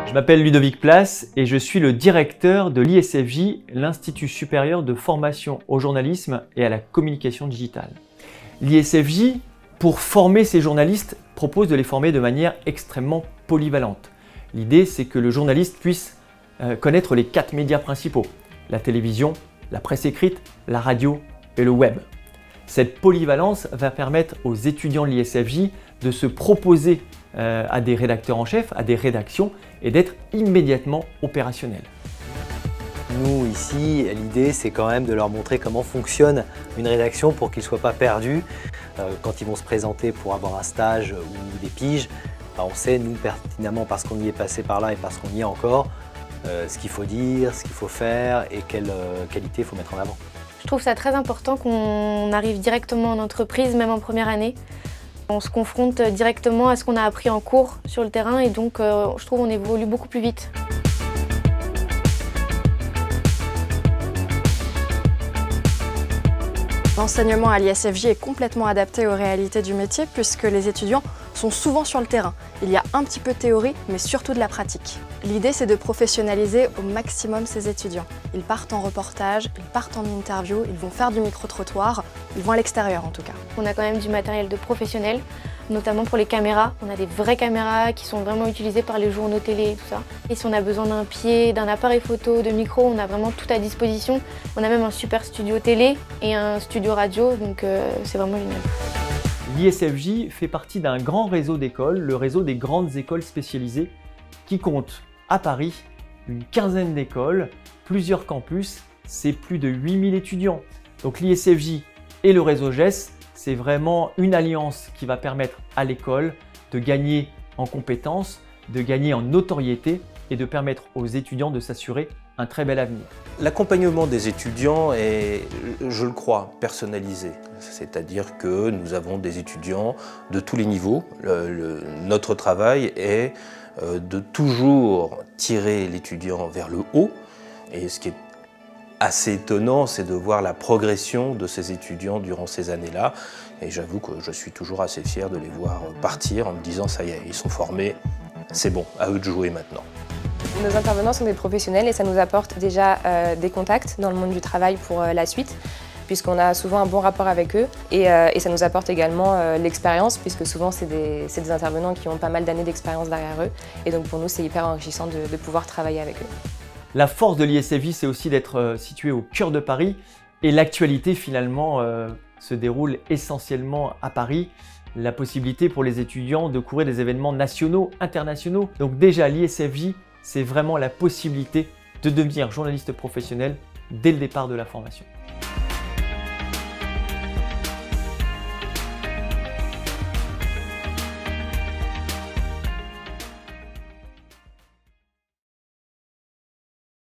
Je m'appelle Ludovic Place et je suis le directeur de l'ISFJ, l'Institut supérieur de formation au journalisme et à la communication digitale. L'ISFJ, pour former ses journalistes, propose de les former de manière extrêmement polyvalente. L'idée, c'est que le journaliste puisse connaître les 4 médias principaux: la télévision, la presse écrite, la radio et le web. Cette polyvalence va permettre aux étudiants de l'ISFJ de se proposer à des rédacteurs en chef, à des rédactions, et d'être immédiatement opérationnels. Nous ici, l'idée c'est quand même de leur montrer comment fonctionne une rédaction pour qu'ils ne soient pas perdus. Quand ils vont se présenter pour avoir un stage ou des piges, on sait nous pertinemment, parce qu'on y est passé par là et parce qu'on y est encore, ce qu'il faut dire, ce qu'il faut faire et quelle qualité il faut mettre en avant. Je trouve ça très important qu'on arrive directement en entreprise, même en première année. On se confronte directement à ce qu'on a appris en cours sur le terrain et donc je trouve qu'on évolue beaucoup plus vite. L'enseignement à l'ISFJ est complètement adapté aux réalités du métier puisque les étudiants sont souvent sur le terrain. Il y a un petit peu de théorie, mais surtout de la pratique. L'idée, c'est de professionnaliser au maximum ces étudiants. Ils partent en reportage, ils partent en interview, ils vont faire du micro-trottoir, ils vont à l'extérieur en tout cas. On a quand même du matériel de professionnels, notamment pour les caméras. On a des vraies caméras qui sont vraiment utilisées par les journaux télé et tout ça. Et si on a besoin d'un pied, d'un appareil photo, de micro, on a vraiment tout à disposition. On a même un super studio télé et un studio radio, donc c'est vraiment génial. L'ISFJ fait partie d'un grand réseau d'écoles, le réseau des grandes écoles spécialisées, qui compte à Paris une quinzaine d'écoles, plusieurs campus, c'est plus de 8000 étudiants. Donc l'ISFJ et le réseau GES, c'est vraiment une alliance qui va permettre à l'école de gagner en compétences, de gagner en notoriété et de permettre aux étudiants de s'assurer un très bel avenir. L'accompagnement des étudiants est, je le crois, personnalisé. C'est-à-dire que nous avons des étudiants de tous les niveaux. Notre travail est de toujours tirer l'étudiant vers le haut. Et ce qui est assez étonnant, c'est de voir la progression de ces étudiants durant ces années-là. Et j'avoue que je suis toujours assez fier de les voir partir en me disant « ça y est, ils sont formés, c'est bon, à eux de jouer maintenant ». Nos intervenants sont des professionnels et ça nous apporte déjà des contacts dans le monde du travail pour la suite, puisqu'on a souvent un bon rapport avec eux et ça nous apporte également l'expérience, puisque souvent c'est des intervenants qui ont pas mal d'années d'expérience derrière eux et donc pour nous c'est hyper enrichissant de pouvoir travailler avec eux. La force de l'ISFJ, c'est aussi d'être situé au cœur de Paris et l'actualité finalement se déroule essentiellement à Paris. La possibilité pour les étudiants de couvrir des événements nationaux, internationaux. Donc déjà l'ISFJ, c'est vraiment la possibilité de devenir journaliste professionnel dès le départ de la formation.